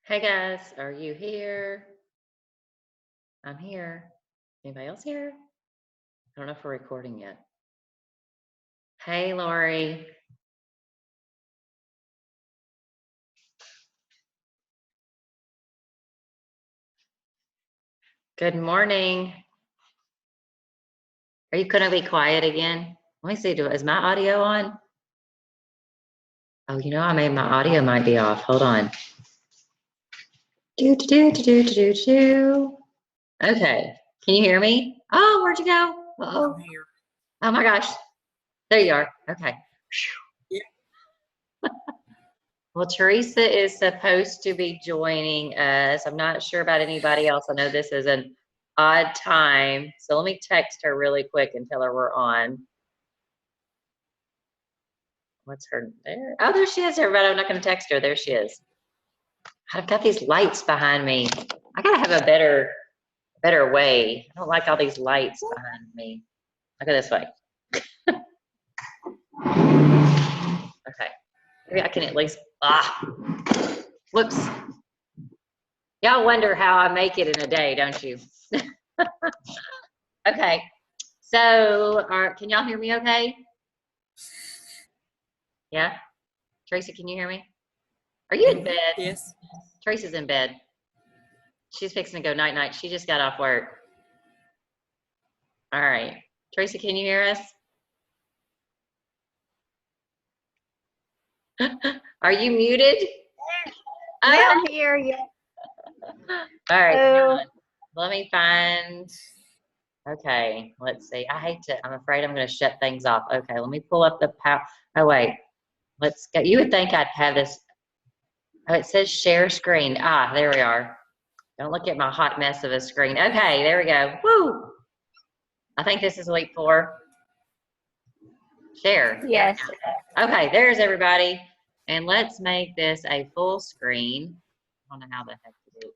Hey guys, are you here? I'm here. Anybody else here? I don't know if we're recording yet. Hey, Lori. Good morning. Are you going to be quiet again? Let me see. Is my audio on? Oh, I made my audio might be off. Hold on. Do do do do do do do. Okay. Can you hear me? Oh, where'd you go? Oh, I'm here. oh my gosh. There you are. Okay. Yeah. Well, Teresa is supposed to be joining us. I'm not sure about anybody else. I know this is an odd time. So let me text her really quick and tell her we're on. What's her there? Oh, there she is, everybody. I'm not going to text her. There she is. I've got these lights behind me. I got to have a better way. I don't like all these lights behind me. Look at this way. Okay. Maybe I can at least, whoops. Y'all wonder how I make it in a day, don't you? Okay. So, can y'all hear me okay? Yeah? Tracy, can you hear me? Are you in bed? Yes. Tracy's in bed. She's fixing to go night-night. She just got off work. All right. Tracy, can you hear us? Are you muted? I'm here, yeah. All right. Oh. Let me find. Okay, let's see. I'm afraid I'm going to shut things off. Okay, let me pull up the power. Oh, wait. Let's go. You would think I'd have this. Oh, it says share screen. There we are. Don't look at my hot mess of a screen. Okay, there we go. Woo! I think this is week 4. Share. Yes. Okay, there's everybody. And let's make this a full screen. I don't know how the heck to do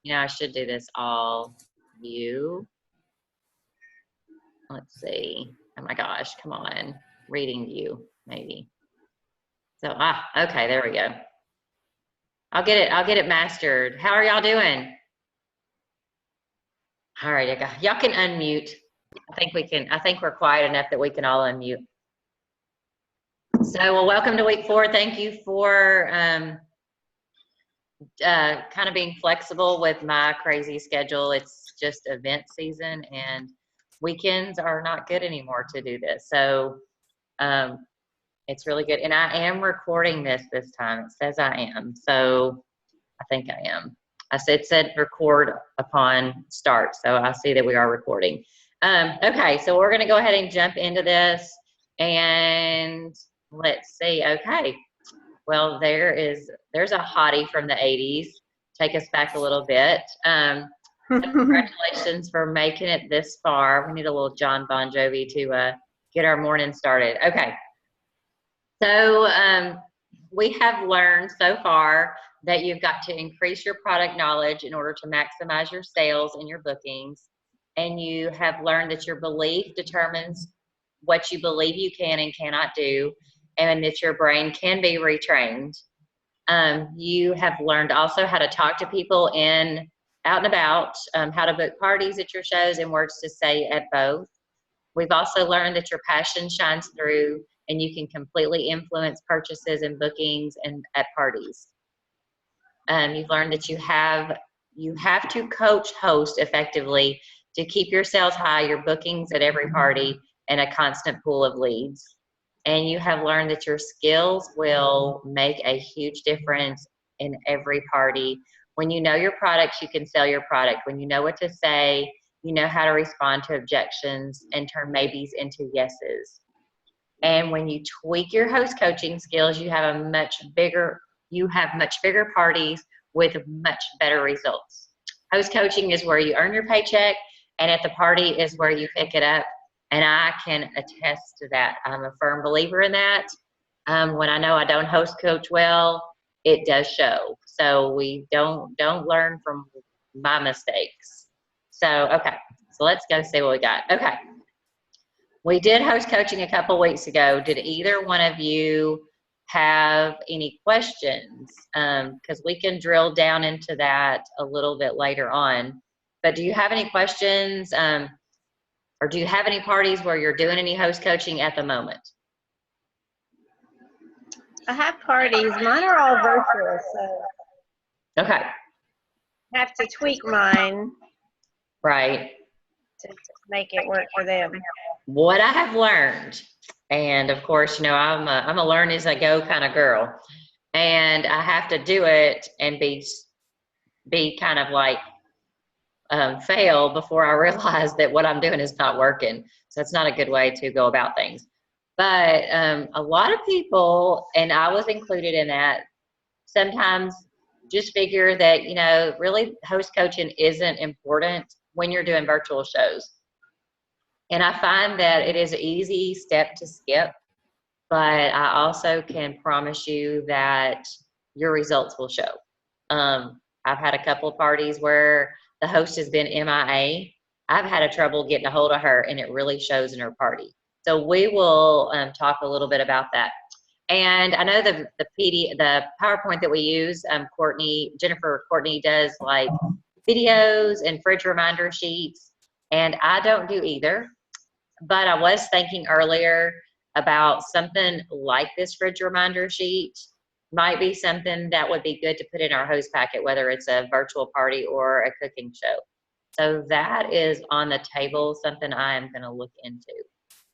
it. I should do this all view. Let's see. Oh my gosh, come on. Reading view, maybe. So, okay, there we go. I'll get it mastered. How are y'all doing? All right, y'all can unmute. I think we're quiet enough that we can all unmute. So, well, welcome to week 4. Thank you for kind of being flexible with my crazy schedule. It's just event season and weekends are not good anymore to do this. So, it's really good. And I am recording this time. It says I am. So I think I am. It said record upon start. So I see that we are recording. Okay, so we're going to go ahead and jump into this. And let's see. Okay. Well, there's a hottie from the 80s. Take us back a little bit. So congratulations for making it this far. We need a little John Bon Jovi to get our morning started. Okay. So we have learned so far that you've got to increase your product knowledge in order to maximize your sales and your bookings. And you have learned that your belief determines what you believe you can and cannot do, and that your brain can be retrained. You have learned also how to talk to people out and about, how to book parties at your shows and words to say at both. We've also learned that your passion shines through and you can completely influence purchases and bookings and at parties. You've learned that you have to coach host effectively to keep your sales high, your bookings at every party, and a constant pool of leads. And you have learned that your skills will make a huge difference in every party. When you know your products, you can sell your product. When you know what to say, you know how to respond to objections and turn maybes into yeses. And when you tweak your host coaching skills, you have much bigger parties with much better results. Host coaching is where you earn your paycheck, and at the party is where you pick it up. And I can attest to that. I'm a firm believer in that. When I know I don't host coach well, it does show. So we don't learn from my mistakes. So, okay. So let's go see what we got. Okay. We did host coaching a couple weeks ago. Did either one of you have any questions, because we can drill down into that a little bit later on. But do you have any questions, or do you have any parties where you're doing any host coaching at the moment? I have parties. Mine are all virtual, so Okay. I have to tweak mine Right. to make it work for them. What I have learned, and of course, I'm a learn as I go kind of girl, and I have to do it and be kind of like fail before I realize that what I'm doing is not working. So it's not a good way to go about things. But a lot of people, and I was included in that, sometimes just figure that, really host coaching isn't important when you're doing virtual shows. And I find that it is an easy step to skip, but I also can promise you that your results will show. I've had a couple of parties where the host has been MIA. I've had a trouble getting a hold of her, and it really shows in her party. So we will talk a little bit about that. And I know the PowerPoint that we use, Jennifer Courtney does like videos and fridge reminder sheets, and I don't do either. But I was thinking earlier about something like this fridge reminder sheet might be something that would be good to put in our host packet, whether it's a virtual party or a cooking show. So that is on the table, something I am going to look into.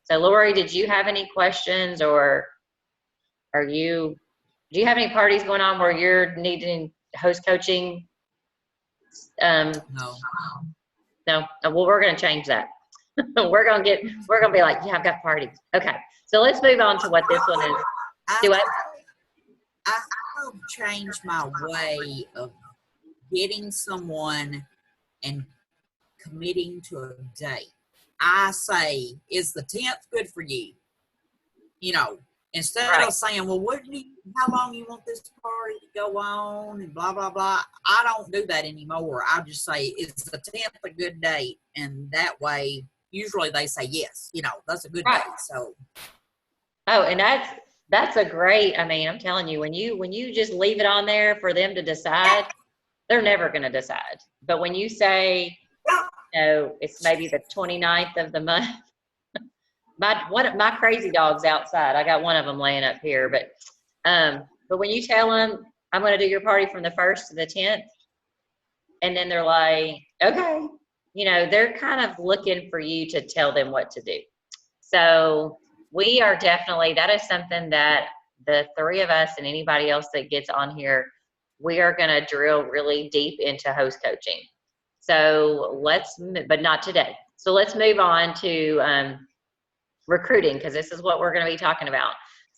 So Lori, did you have any questions, or do you have any parties going on where you're needing host coaching? No. No. Well, we're going to change that. we're going to be like, yeah, I've got parties. Okay. So let's move on to what this one is. I have changed my way of getting someone and committing to a date. I say, is the 10th good for you? Instead of saying, well, how long you want this party to go on and blah, blah, blah. I don't do that anymore. I just say, is the 10th a good date? And that way, usually they say yes. That's a good date. So. Oh, and that's a great, I'm telling you, when you just leave it on there for them to decide, they're never going to decide. But when you say, it's maybe the 29th of the month, my crazy dog's outside. I got one of them laying up here, but when you tell them, I'm going to do your party from the 1st to the 10th, and then they're like, okay, they're kind of looking for you to tell them what to do. So we are that is something that the three of us and anybody else that gets on here, we are going to drill really deep into host coaching. So but not today. So let's move on to recruiting, because this is what we're going to be talking about.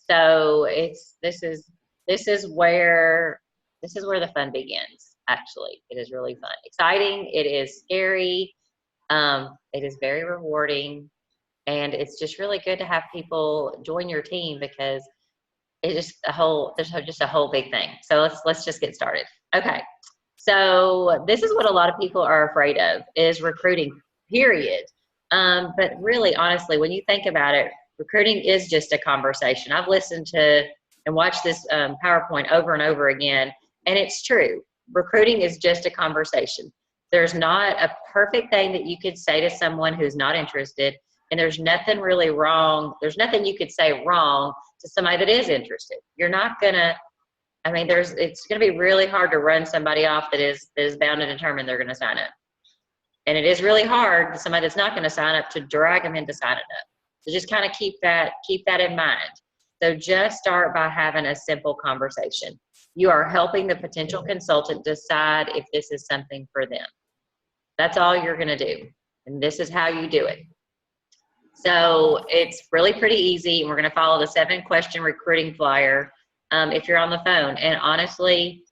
So this is where the fun begins. Actually, it is really fun, exciting. It is scary. It is very rewarding. And it's just really good to have people join your team, because it's just there's a whole big thing. So let's just get started. Okay. So this is what a lot of people are afraid of, is recruiting, period. But really, honestly, when you think about it, recruiting is just a conversation. I've listened to and watched this PowerPoint over and over again, and it's true. Recruiting is just a conversation. There's not a perfect thing that you could say to someone who's not interested. And there's nothing really wrong. There's nothing you could say wrong to somebody that is interested. You're not gonna, it's gonna be really hard to run somebody off that is bound and determined they're gonna sign up. And it is really hard for somebody that's not gonna sign up to drag them into signing up. So just kind of keep that in mind. So just start by having a simple conversation. You are helping the potential consultant decide if this is something for them. That's all you're gonna do. And this is how you do it. So it's really pretty easy, and we're going to follow the 7-question recruiting flyer if you're on the phone. And honestly,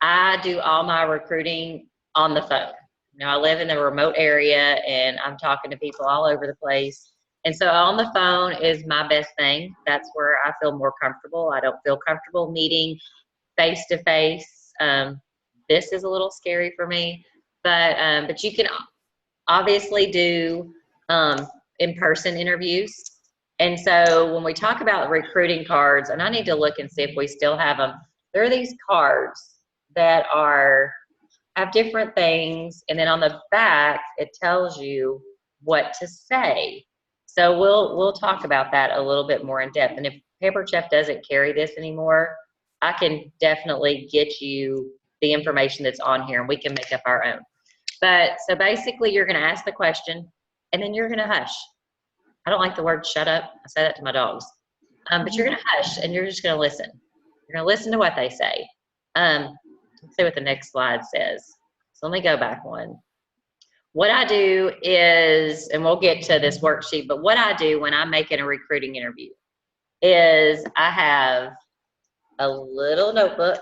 I do all my recruiting on the phone. I live in a remote area, and I'm talking to people all over the place. And so on the phone is my best thing. That's where I feel more comfortable. I don't feel comfortable meeting face-to-face. This is a little scary for me, but you can obviously do in-person interviews, And so when we talk about recruiting cards, and I need to look and see if we still have them, there are these cards that have different things, and then on the back it tells you what to say. So we'll talk about that a little bit more in depth. And if Pampered Chef doesn't carry this anymore, I can definitely get you the information that's on here, and we can make up our own. But so basically, you're going to ask the question, and then you're going to hush. I don't like the word "shut up." I say that to my dogs. But you're going to hush, and you're just going to listen. You're going to listen to what they say. Let's see what the next slide says. So let me go back one. What I do is, and we'll get to this worksheet, but what I do when I'm making a recruiting interview is I have a little notebook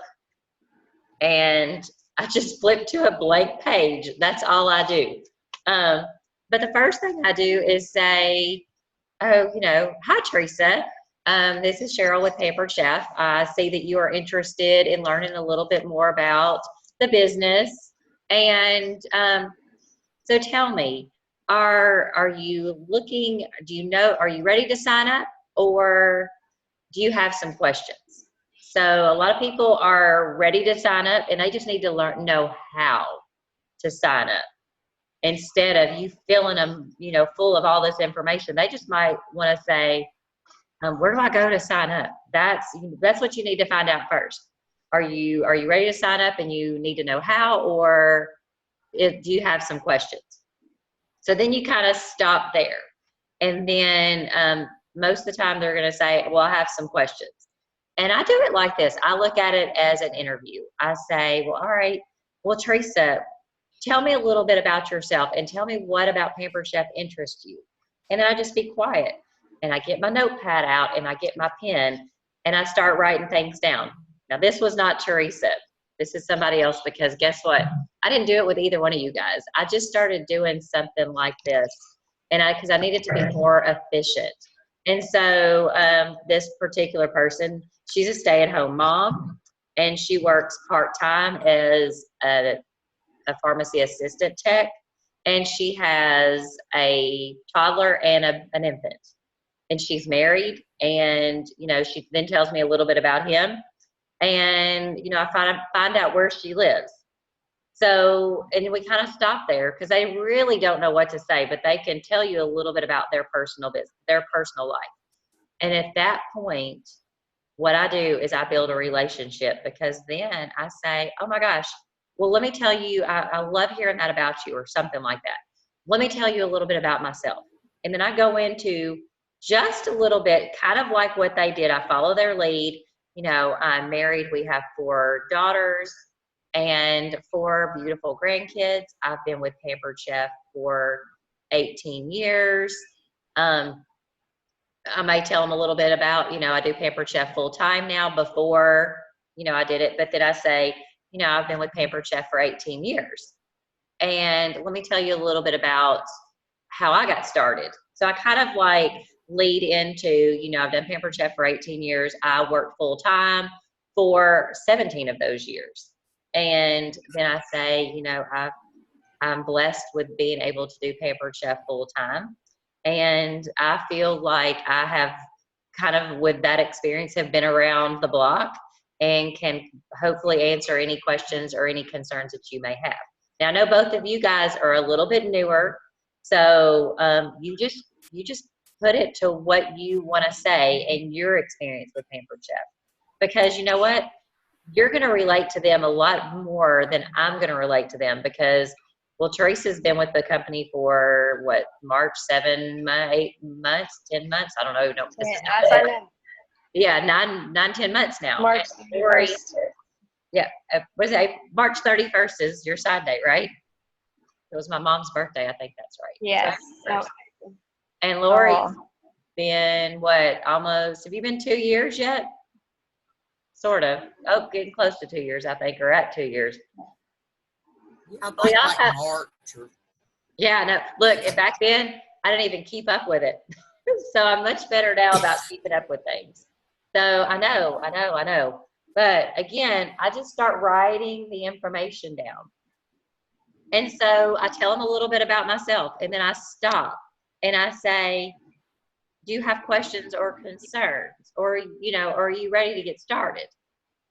and I just flip to a blank page. That's all I do. But the first thing I do is say, oh, hi, Teresa. This is Cheryl with Pampered Chef. I see that you are interested in learning a little bit more about the business. And so tell me, are you looking, are you ready to sign up, or do you have some questions? So a lot of people are ready to sign up and they just need to know how to sign up. Instead of you filling them, full of all this information, they just might want to say, where do I go to sign up? That's what you need to find out first. Are you ready to sign up and you need to know how, or do you have some questions? So then you kind of stop there. And then most of the time they're going to say, well, I have some questions. And I do it like this. I look at it as an interview. I say, well, all right, well, Teresa, tell me a little bit about yourself and tell me what about Pampered Chef interests you. And then I just be quiet and I get my notepad out and I get my pen and I start writing things down. Now, this was not Teresa. This is somebody else, because guess what? I didn't do it with either one of you guys. I just started doing something like this because I needed to be more efficient. And so this particular person, she's a stay-at-home mom, and she works part-time as a pharmacy assistant tech, and she has a toddler and an infant. And she's married, and she then tells me a little bit about him, and I find out where she lives. So, and we kind of stop there because they really don't know what to say, but they can tell you a little bit about their personal business, their personal life. And at that point, what I do is I build a relationship, because then I say, oh my gosh, well, let me tell you, I love hearing that about you, or something like that. Let me tell you a little bit about myself. And then I go into just a little bit, kind of like what they did. I follow their lead. I'm married. We have 4 daughters and 4 beautiful grandkids. I've been with Pampered Chef for 18 years. I may tell them a little bit about, I do Pampered Chef full time now. Before, I did it, but then I say, I've been with Pampered Chef for 18 years. And let me tell you a little bit about how I got started. So I kind of like lead into, I've done Pampered Chef for 18 years. I worked full time for 17 of those years. And then I say, I'm blessed with being able to do Pampered Chef full time. And I feel like I have kind of, with that experience, have been around the block and can hopefully answer any questions or any concerns that you may have. Now, I know both of you guys are a little bit newer, so you just put it to what you want to say and your experience with Pampered Chef. Because you know what? You're going to relate to them a lot more than I'm going to relate to them, because, well, Teresa's been with the company for what, March, 7, 8 months, 10 months? I don't know. No, I know. Yeah, 9, 10 months now. March 31st. Yeah, what is it? March 31st is your sign date, right? It was my mom's birthday. I think that's right. Yes. So, and Lori's Oh. been what, almost, have you been 2 years yet? Sort of. Oh, getting close to 2 years, I think, or at 2 years. I think like March. Yeah, no, look, back then, I didn't even keep up with it. So I'm much better now about keeping up with things. So I know. But again, I just start writing the information down. And so I tell them a little bit about myself, and then I stop and I say, do you have questions or concerns? Or, you know, are you ready to get started?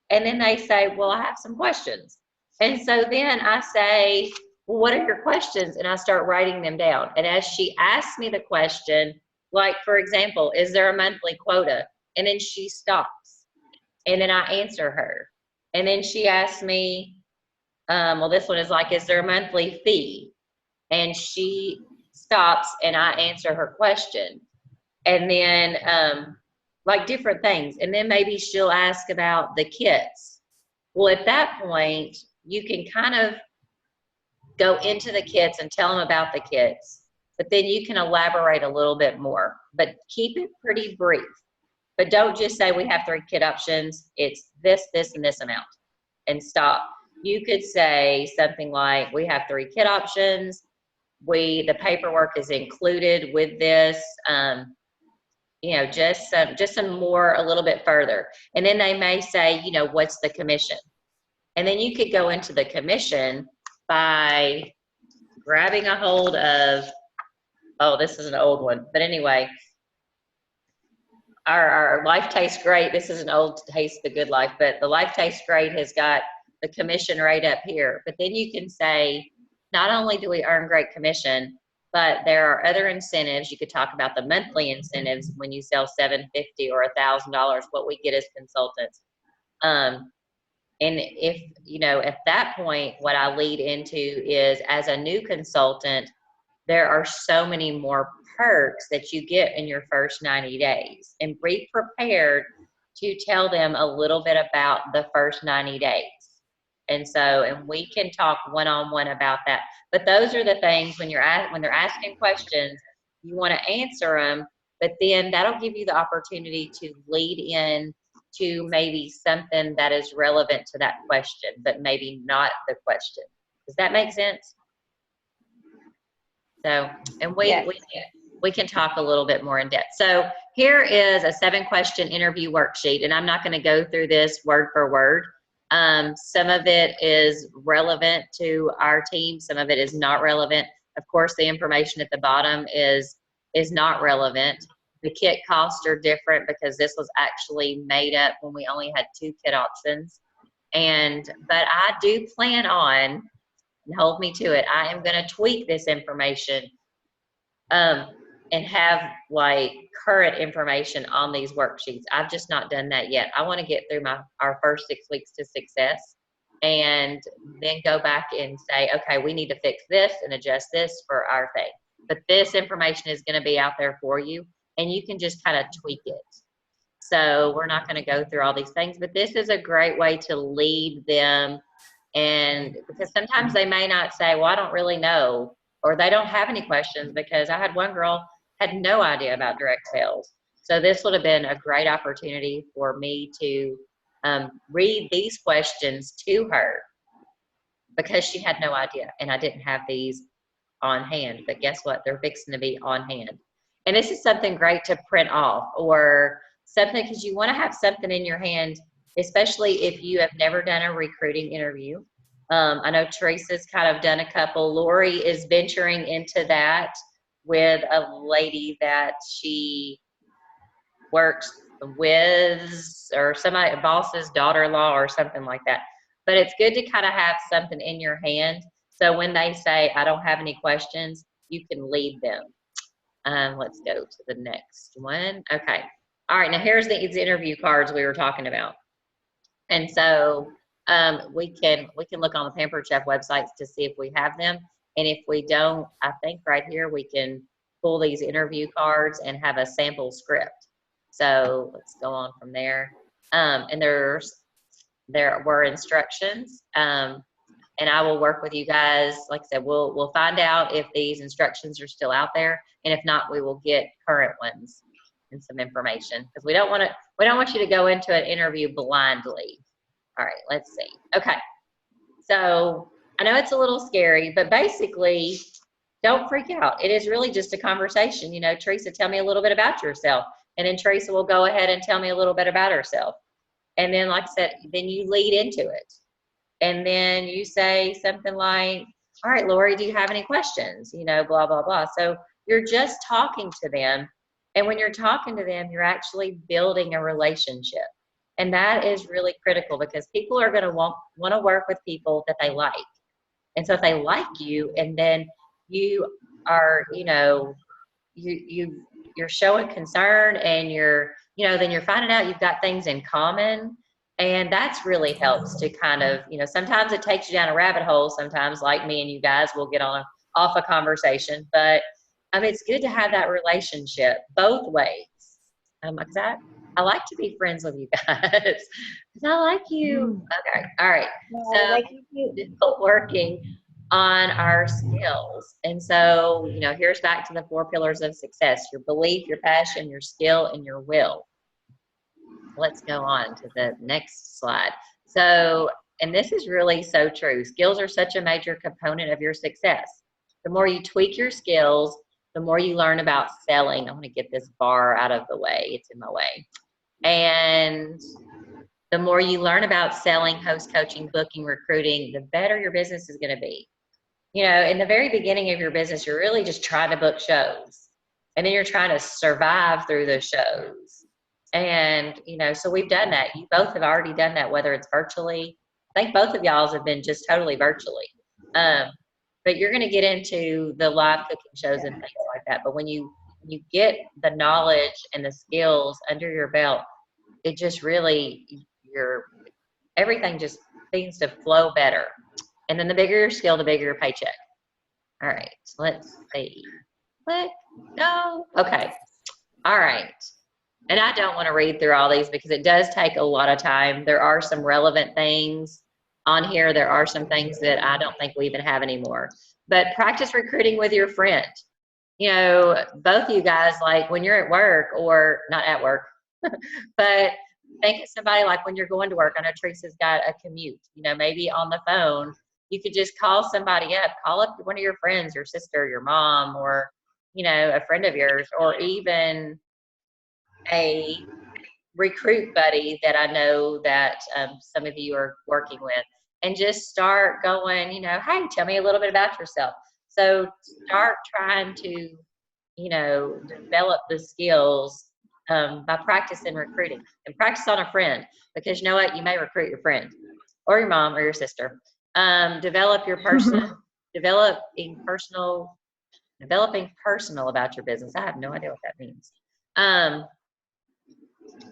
And then they say, well, I have some questions. And so then I say, well, what are your questions? And I start writing them down. And as she asks me the question, like, for example, is there a monthly quota? And then she stops. And then I answer her. And then she asks me, well, this one is like, is there a monthly fee? And she stops and I answer her question. And then, like different things. And then maybe she'll ask about the kits. Well, at that point, you can kind of go into the kits and tell them about the kits, but then you can elaborate a little bit more, but keep it pretty brief. But don't just say we have 3 kit options. It's this, this, and this amount, and stop. You could say something like, we have 3 kit options. The paperwork is included with this. You know, just some more, a little bit further. And then they may say, you know, what's the commission? And then you could go into the commission by grabbing a hold of, oh, this is an old one. But anyway, our Life Tastes Great. This is an old Taste the Good Life, but the Life Tastes Great has got the commission right up here. But then you can say, not only do we earn great commission, but there are other incentives. You could talk about the monthly incentives when you sell $750 or $1,000, what we get as consultants. And if, you know, at that point, what I lead into is, as a new consultant, there are so many more perks that you get in your first 90 days. And be prepared to tell them a little bit about the first 90 days. And so, and we can talk one-on-one about that. But those are the things when they're asking questions, you want to answer them, but then that'll give you the opportunity to lead in to maybe something that is relevant to that question, but maybe not the question. Does that make sense? So, and we can talk a little bit more in depth. So here is a 7-question interview worksheet, and I'm not going to go through this word for word. Some of it is relevant to our team. Some of it is not relevant. Of course, the information at the bottom is not relevant. The kit costs are different because this was actually made up when we only had 2 kit options. But I do plan on, and hold me to it, I am going to tweak this information and have like current information on these worksheets. I've just not done that yet. I want to get through our first 6 weeks to success and then go back and say, okay, we need to fix this and adjust this for our thing. But this information is going to be out there for you, and you can just kind of tweak it. So we're not going to go through all these things, but this is a great way to lead them. And because sometimes they may not say, well, I don't really know, or they don't have any questions, because I had one girl had no idea about direct sales. So this would have been a great opportunity for me to read these questions to her, because she had no idea, and I didn't have these on hand. But guess what? They're fixing to be on hand. And this is something great to print off or something, because you want to have something in your hand, especially if you have never done a recruiting interview. I know Teresa's kind of done a couple. Lori is venturing into that with a lady that she works with, or somebody, a boss's daughter-in-law or something like that. But it's good to kind of have something in your hand, so when they say, I don't have any questions, you can lead them. Let's go to the next one. Okay. All right, now here's these interview cards we were talking about. And so we can look on the Pampered Chef websites to see if we have them. And if we don't, I think right here we can pull these interview cards and have a sample script. So let's go on from there. And there were instructions. And I will work with you guys. Like I said, we'll find out if these instructions are still out there, and if not, we will get current ones and some information, because we don't want you to go into an interview blindly. All right, let's see. Okay, so I know it's a little scary, but basically, don't freak out. It is really just a conversation. You know, Teresa, tell me a little bit about yourself, and then Teresa will go ahead and tell me a little bit about herself, and then, like I said, then you lead into it. And then you say something like, all right, Lori, do you have any questions? You know, blah, blah, blah. So you're just talking to them, And when you're talking to them, you're actually building a relationship. And that is really critical because people are going to want to work with people that they like. And so if they like you and then you are, you're showing concern and then you're finding out you've got things in common. And that's really helps to kind of, sometimes it takes you down a rabbit hole. Sometimes like me and you guys will get off a conversation, but it's good to have that relationship both ways. Because I like to be friends with you guys. Because I like you. Okay. All right. Yeah, I like you too. Still working on our skills. And so, here's back to the 4 pillars of success: your belief, your passion, your skill, and your will. Let's go on to the next slide. So, and this is really so true. Skills are such a major component of your success. The more you tweak your skills, the more you learn about selling. I want to get this bar out of the way. It's in my way. And the more you learn about selling, host coaching, booking, recruiting, the better your business is going to be. In the very beginning of your business, you're really just trying to book shows. And then you're trying to survive through those shows. And, so we've done that. You both have already done that, whether it's virtually. I think both of y'all have been just totally virtually. But you're going to get into the live cooking shows and things like that. But when you get the knowledge and the skills under your belt, it just really, everything just seems to flow better. And then the bigger your skill, the bigger your paycheck. All right, so let's see. Click, go. Okay. All right. And I don't want to read through all these because it does take a lot of time. There are some relevant things on here. There are some things that I don't think we even have anymore. But practice recruiting with your friend. Both of you guys, like when you're at work, or not at work, but think of somebody like when you're going to work. I know Teresa's got a commute, maybe on the phone, you could just call somebody up, call up one of your friends, your sister, your mom, or, a friend of yours, or even a recruit buddy that I know that some of you are working with, and just start going, hey, tell me a little bit about yourself. So start trying to, develop the skills by practicing recruiting, and practice on a friend, because you know what, you may recruit your friend or your mom or your sister. Develop your person, developing personal about your business. I have no idea what that means.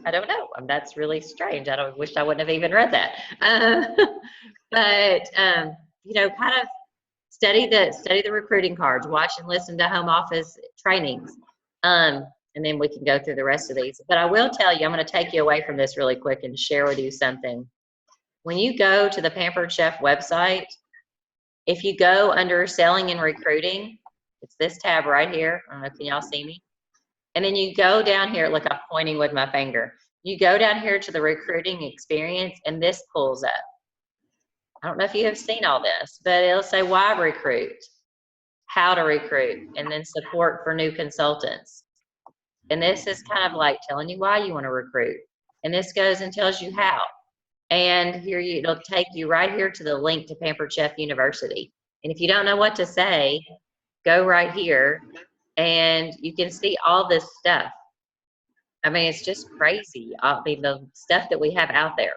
I don't know. That's really strange. I wish I wouldn't have even read that. But kind of study the recruiting cards, watch and listen to home office trainings. And then we can go through the rest of these. But I will tell you, I'm going to take you away from this really quick and share with you something. When you go to the Pampered Chef website, if you go under selling and recruiting, it's this tab right here. I don't know, can y'all see me? And then you go down here, look, I'm pointing with my finger. You go down here to the recruiting experience, and this pulls up. I don't know if you have seen all this, but it'll say why recruit, how to recruit, and then support for new consultants. And this is kind of like telling you why you want to recruit. And this goes and tells you how. And here it'll take you right here to the link to Pampered Chef University. And if you don't know what to say, go right here and you can see all this stuff. It's just crazy. The stuff that we have out there.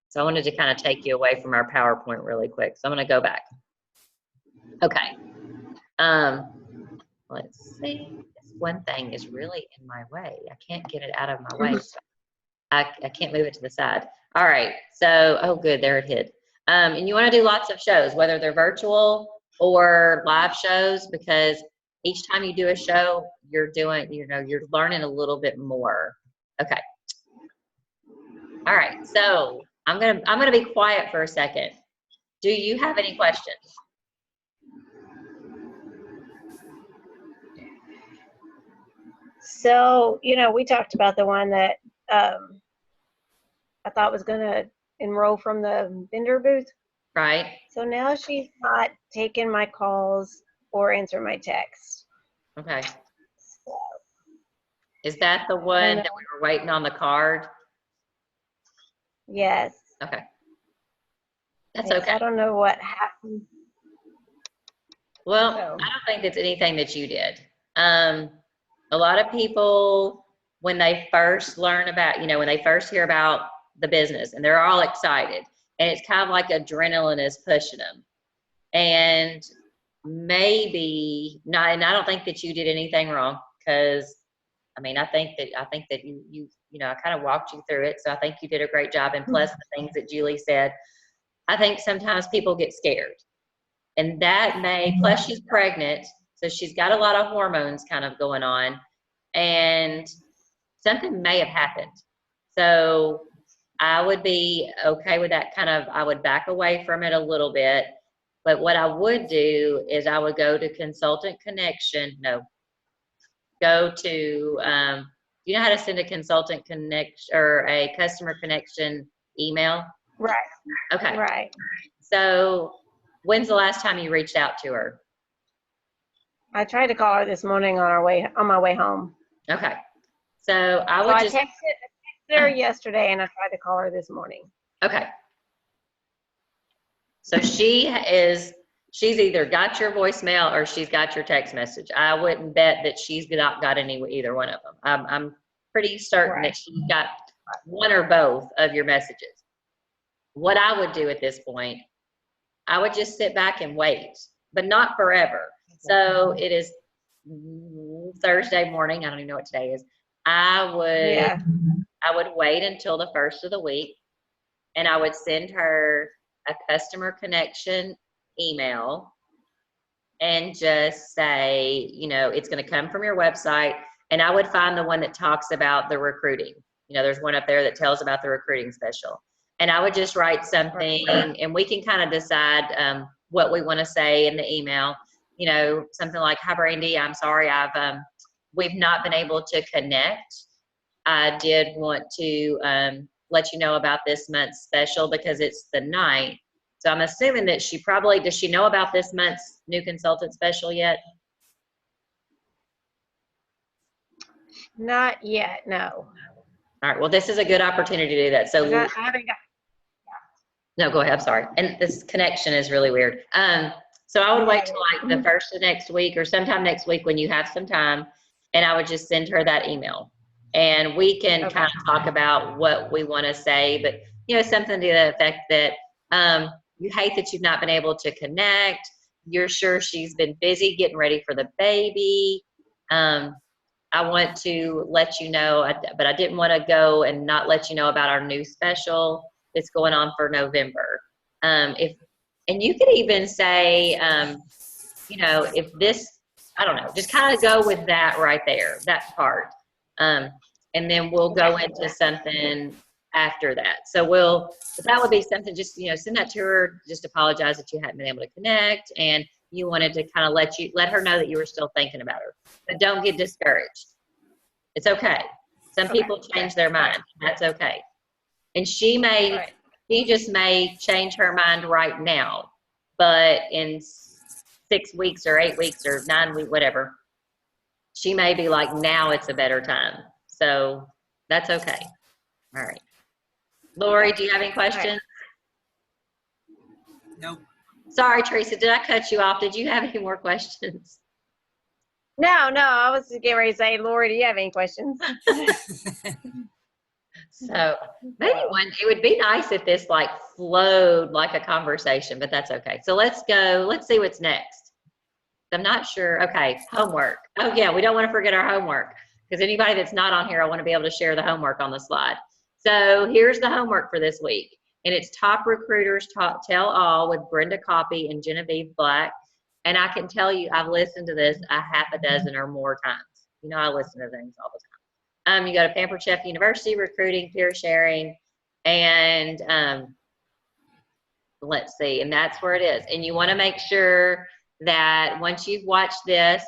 So I wanted to kind of take you away from our PowerPoint really quick. So I'm going to go back. Okay. Let's see. This one thing is really in my way. I can't get it out of my way. So I can't move it to the side. All right. So, oh, good. There it hid. And you want to do lots of shows, whether they're virtual or live shows, because each time you do a show, you're learning a little bit more. Okay. All right. So I'm gonna be quiet for a second. Do you have any questions? So, we talked about the one that I thought was going to enroll from the vendor booth. Right. So now she's not taking my calls or answering my texts. Okay. So, is that the one that we were waiting on the card? Yes. Okay. That's okay. I don't know what happened. Well, I don't think it's anything that you did. A lot of people, when they first learn about, when they first hear about the business and they're all excited, and it's kind of like adrenaline is pushing them. And maybe not, and I don't think that you did anything wrong, because I think that I kind of walked you through it. So I think you did a great job. And plus the things that Julie said, I think sometimes people get scared, and that plus she's pregnant. So she's got a lot of hormones kind of going on, and something may have happened. So I would be okay with that I would back away from it a little bit. But what I would do is I would go to Consultant Connection. No, go to, you know how to send a Consultant Connection or a Customer Connection email? Right. Okay. Right. So when's the last time you reached out to her? I tried to call her this morning on my way home. Okay. So I would I texted her yesterday, and I tried to call her this morning. Okay. So she's either got your voicemail or she's got your text message. I wouldn't bet that she's not got either one of them. I'm pretty certain that she's got one or both of your messages. What I would do at this point, I would just sit back and wait, but not forever. So it is Thursday morning. I don't even know what today is. I would wait until the first of the week, and I would send her a Customer Connection email and just say, it's going to come from your website. And I would find the one that talks about the recruiting. There's one up there that tells about the recruiting special. And I would just write something, and we can kind of decide what we want to say in the email. Something like, "Hi, Brandy, I'm sorry we've not been able to connect. I did want to let you know about this month's special because it's the 9th. So I'm assuming that does she know about this month's new consultant special yet?" Not yet, no. All right, well, this is a good opportunity to do that. So I haven't got. no, go ahead, I'm sorry. And this connection is really weird. So I would wait till like the first of next week or sometime next week when you have some time, and I would just send her that email. And we can kind of talk about what we want to say, but something to the effect that you hate that you've not been able to connect. You're sure she's been busy getting ready for the baby. I want to let you know, but I didn't want to go and not let you know about our new special that's going on for November. And you could even say, if this, I don't know, just kind of go with that right there, that part. And then we'll go into something after that. So that would be something, just, send that to her, just apologize that you hadn't been able to connect, and you wanted to kind of let her know that you were still thinking about her. But don't get discouraged. It's okay. Some people change their mind. That's okay. And she just may change her mind right now, but in 6 weeks or 8 weeks or 9 weeks, whatever, she may be like, now it's a better time. So that's okay. All right. Lori, do you have any questions? Nope. Sorry, Teresa, did I cut you off? Did you have any more questions? No, I was getting ready to say, Lori, do you have any questions? So maybe it would be nice if this flowed like a conversation, but that's okay. So let's see what's next. I'm not sure. Okay, homework. Oh yeah, we don't want to forget our homework, because anybody that's not on here, I want to be able to share the homework on the slide. So here's the homework for this week. And it's Top Recruiters Tell All with Brenda Coffey and Genevieve Black. And I can tell you, I've listened to this a half a dozen or more times. I listen to things all the time. You go to Pampered Chef University, recruiting, peer sharing, and let's see, and that's where it is. And you want to make sure that once you've watched this,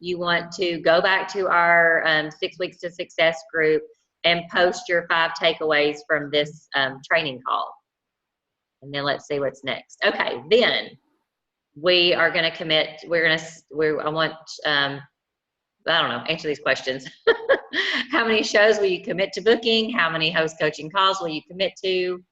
you want to go back to our 6 Weeks to Success group and post your 5 takeaways from this training call. And then let's see what's next. Okay, then we are going to commit. I want, I don't know, answer these questions. How many shows will you commit to booking? How many host coaching calls will you commit to?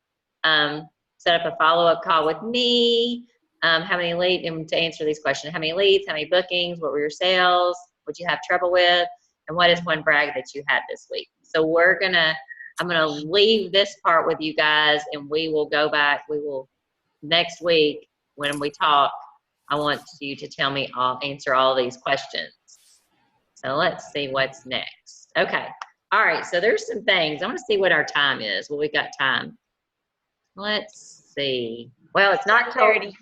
Set up a follow-up call with me. How many leads, and to answer these questions, how many leads, how many bookings, what were your sales, what you have trouble with? And what is one brag that you had this week? So I'm gonna leave this part with you guys, and we will go back. We will next week when we talk. I want you to tell me, I'll answer all these questions. So let's see what's next. Okay. All right. So there's some things. I want to see what our time is. Well, we got time. Let's see. Well, it's not 30.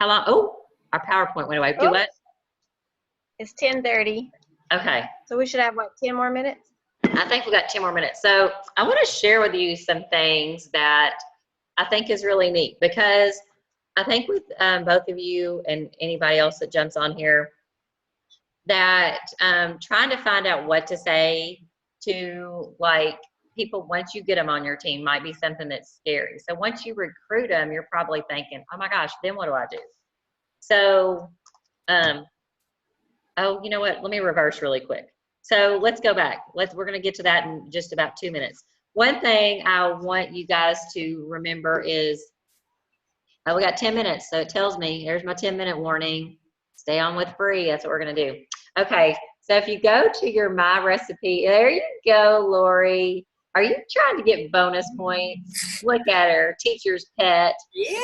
How long? Oh, our PowerPoint went away. Do Oh. what? It's 10:30. Okay. So we should have, what, 10 more minutes? I think we got 10 more minutes. So I want to share with you some things that I think is really neat, because I think with both of you and anybody else that jumps on here, that trying to find out what to say to like people once you get them on your team might be something that's scary. So once you recruit them, you're probably thinking, oh my gosh, then what do I do? So, oh, you know what? Let me reverse really quick. So let's go back. We're going to get to that in just about 2 minutes. One thing I want you guys to remember is, oh, we got 10 minutes. So it tells me, here's my 10-minute warning. Stay on with free. That's what we're going to do. Okay. So if you go to your My Recipe, there you go, Lori. Are you trying to get bonus points? Look at her, teacher's pet. Yeah.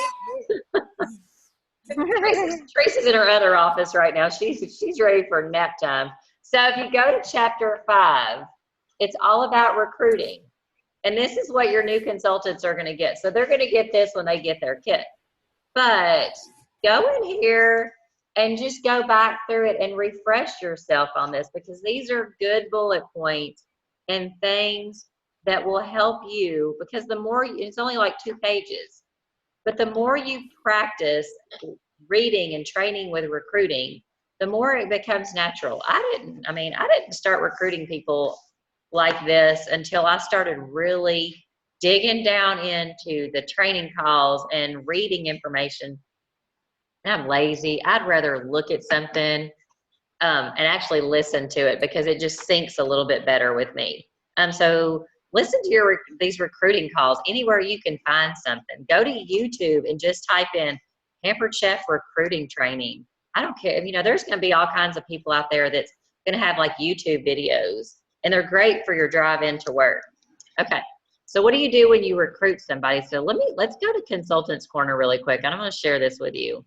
Tracy's in her other office right now. She's ready for nap time. So if you go to chapter 5, it's all about recruiting. And this is what your new consultants are going to get. So they're going to get this when they get their kit. But go in here and just go back through it and refresh yourself on this, because these are good bullet points and things that will help you, because the more, it's only like 2 pages, but the more you practice reading and training with recruiting, the more it becomes natural. I didn't start recruiting people like this until I started really digging down into the training calls and reading information. And I'm lazy. I'd rather look at something and actually listen to it, because it just sinks a little bit better with me. So listen to these recruiting calls anywhere you can find something. Go to YouTube and just type in Pampered Chef recruiting training. I don't care. You know, there's going to be all kinds of people out there that's going to have like YouTube videos, and they're great for your drive into work. Okay. So what do you do when you recruit somebody? So let's go to Consultants Corner really quick. And I'm going to share this with you.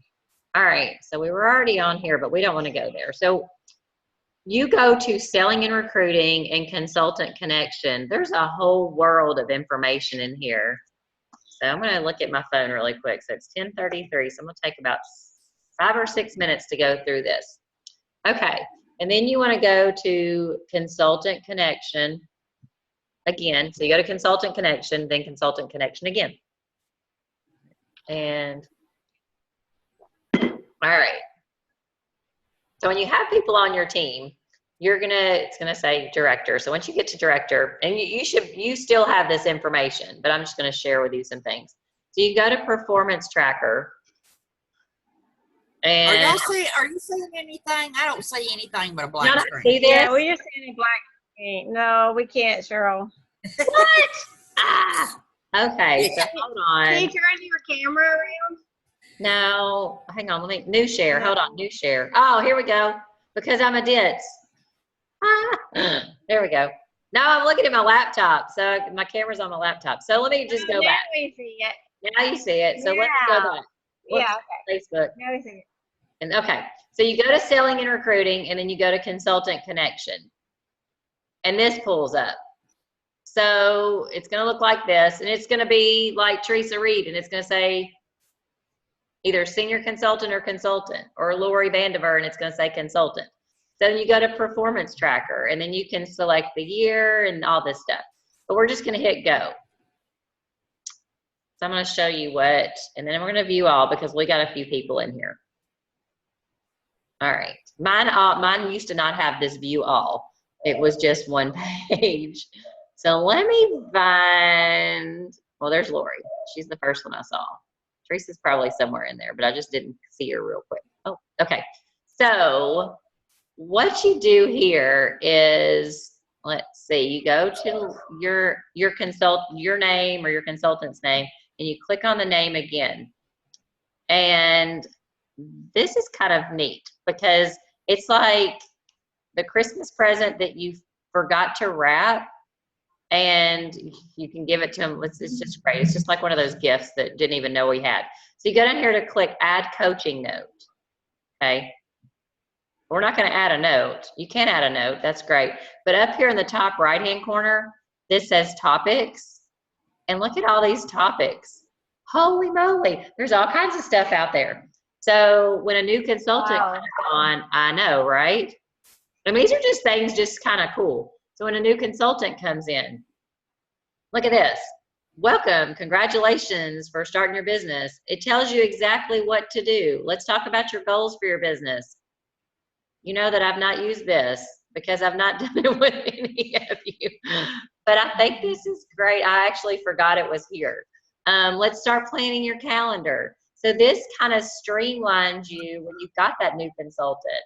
All right. So we were already on here, but we don't want to go there. So you go to Selling and Recruiting and Consultant Connection. There's a whole world of information in here. So I'm going to look at my phone really quick. So it's 10:33. So I'm going to take about 5 or 6 minutes to go through this. Okay. And then you want to go to Consultant Connection again. So you go to Consultant Connection, then Consultant Connection again. And all right. So when you have people on your team, it's gonna say director. So once you get to director, and you still have this information, but I'm just gonna share with you some things. So you go to Performance Tracker. And Are you seeing anything? I don't see anything but a blank screen. See this? Yeah, we're just seeing a black screen. No, we can't, Cheryl. What? Okay, so hold on. Can you turn your camera around? No, hang on. New share. Hold on, new share. Oh, here we go. Because I'm a ditz. There we go. Now I'm looking at my laptop. So my camera's on my laptop. So let me just go back. Now we see it. Now you see it. So let's go back. Yeah, okay. Facebook. Now we see it. And okay. So you go to Selling and Recruiting, and then you go to Consultant Connection. And this pulls up. So it's going to look like this, and it's going to be like Teresa Reed, and it's going to say either Senior Consultant or Consultant, or Lori Vandiver, and it's going to say Consultant. So then you go to Performance Tracker, and then you can select the year and all this stuff. But we're just going to hit go. So I'm going to show you what, and then we're going to view all, because we got a few people in here. All right. Mine used to not have this view all. It was just one page. So let me find, well, there's Lori. She's the first one I saw. Teresa's probably somewhere in there, but I just didn't see her real quick. Oh, okay. So what you do here is, let's see, you go to your name or your consultant's name, and you click on the name again. And this is kind of neat, because it's like the Christmas present that you forgot to wrap, and you can give it to them. It's just great. It's just like one of those gifts that didn't even know we had. So you go down here to click add coaching note. Okay. We're not going to add a note. You can add a note. That's great. But up here in the top right-hand corner, this says topics. And look at all these topics. Holy moly. There's all kinds of stuff out there. So when a new consultant comes on, I know, right? I mean, these are just things just kind of cool. So when a new consultant comes in, look at this. Welcome, congratulations for starting your business. It tells you exactly what to do. Let's talk about your goals for your business. You know that I've not used this because I've not done it with any of you. But I think this is great. I actually forgot it was here. Let's start planning your calendar. So this kind of streamlines you when you've got that new consultant.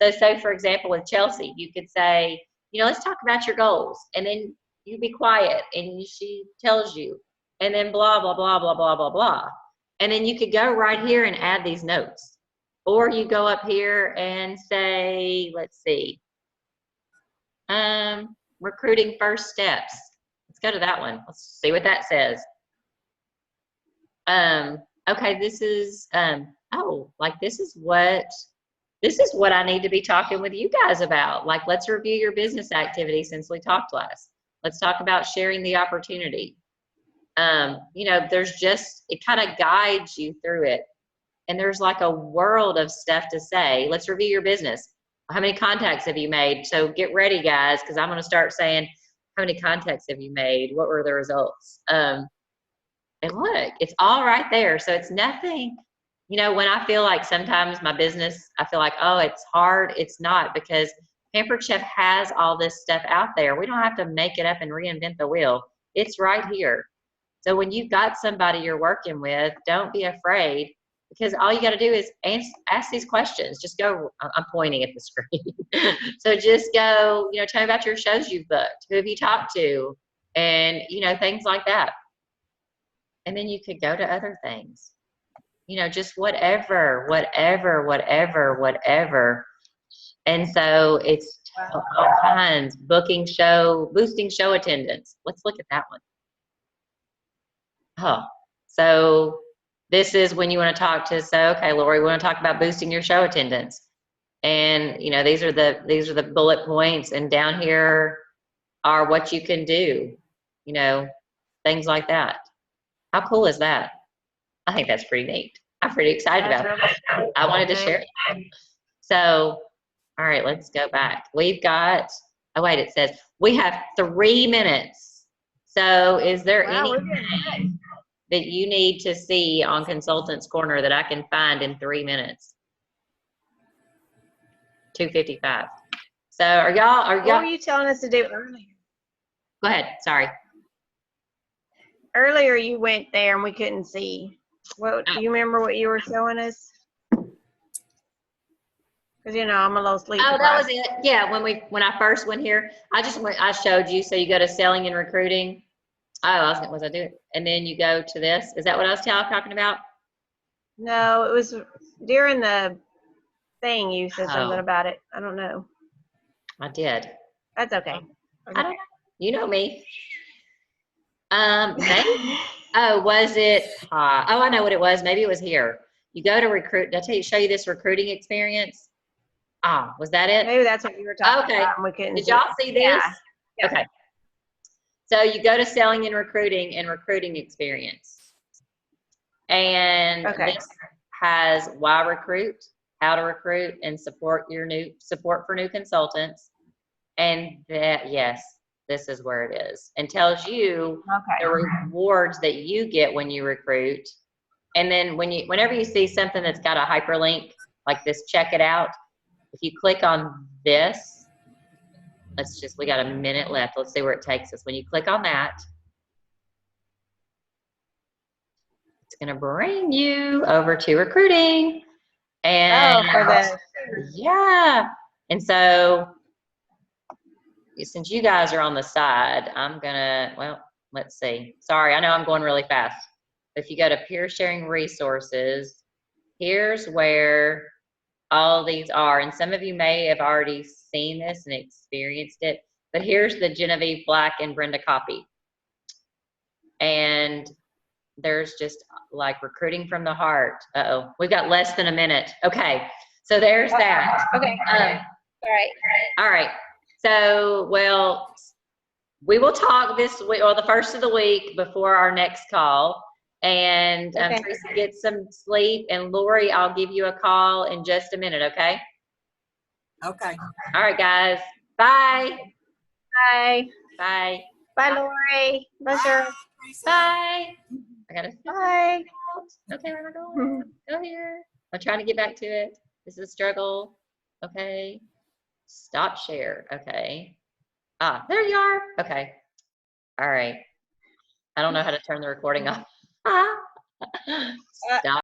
So for example, with Chelsea, you could say, let's talk about your goals. And then you be quiet and she tells you. And then blah, blah, blah, blah, blah, blah, blah. And then you could go right here and add these notes. Or you go up here and say, let's see, recruiting first steps. Let's go to that one. Let's see what that says. Okay, this is, this is what I need to be talking with you guys about. Like, let's review your business activity since we talked last. Let's talk about sharing the opportunity. It kind of guides you through it. And there's like a world of stuff to say. Let's review your business. How many contacts have you made? So get ready, guys, because I'm going to start saying, how many contacts have you made? What were the results? And look, it's all right there. So it's nothing, when I feel like sometimes my business, I feel like, oh, it's hard. It's not, because Pampered Chef has all this stuff out there. We don't have to make it up and reinvent the wheel. It's right here. So when you've got somebody you're working with, don't be afraid, because all you got to do is ask these questions. Just go, I'm pointing at the screen. So just go, tell me about your shows you've booked. Who have you talked to? And, things like that. And then you could go to other things. Just whatever. And so it's all kinds, boosting show attendance. Let's look at that one. Oh, so this is when you want to talk to, okay, Lori, we want to talk about boosting your show attendance. And, these are the bullet points, and down here are what you can do, things like that. How cool is that? I think that's pretty neat. I'm pretty excited about it. I wanted to share it. So, all right, let's go back. We've got, it says we have 3 minutes. So is there anything that you need to see on Consultants Corner that I can find in 3 minutes? 2:55. So are y'all? What were you telling us to do earlier? Go ahead. Sorry. Earlier you went there and we couldn't see. What do you remember what you were showing us? Because I'm a little sleepy. Oh, that was it. Yeah, when I first went here, I showed you. So you go to selling and recruiting. Oh, was I doing? And then you go to this. Is that what I was talking about? No, it was during the thing. You said something about it. I don't know. I did. That's okay. I don't know. You know me. Maybe. Oh, was it? I know what it was. Maybe it was here. You go to recruit. Did I show you this recruiting experience? Was that it? Maybe that's what you were talking about. And we couldn't. Did y'all see this? Yeah. Okay. So you go to selling and recruiting experience. And this has why recruit, how to recruit, and support for new consultants. And that, yes, this is where it is. And tells you the rewards that you get when you recruit. And then whenever you see something that's got a hyperlink, like this, check it out. If you click on this, we got a minute left. Let's see where it takes us. When you click on that, it's going to bring you over to recruiting. And yeah. And so since you guys are on the side, I'm going to, let's see. Sorry, I know I'm going really fast. If you go to peer sharing resources, here's where all these are. And some of you may have already seen this and experienced it, but here's the Genevieve Black and Brenda copy. And there's just like recruiting from the heart. Uh-oh, we've got less than a minute. Okay, so there's that. Okay. All right. So, well, we will talk this week or the first of the week before our next call. And Okay. Tracy, get some sleep. And Lori, I'll give you a call in just a minute, okay? Okay. All right, guys. Bye. Bye. Bye. Bye, Lori. Bye, Cheryl. Tracy. Bye. I gotta Bye. okay, where am I going? Go here. I'm trying to get back to it. This is a struggle. Okay. Stop share. Okay. Ah, there you are. Okay. All right. I don't know how to turn the recording off. Stop.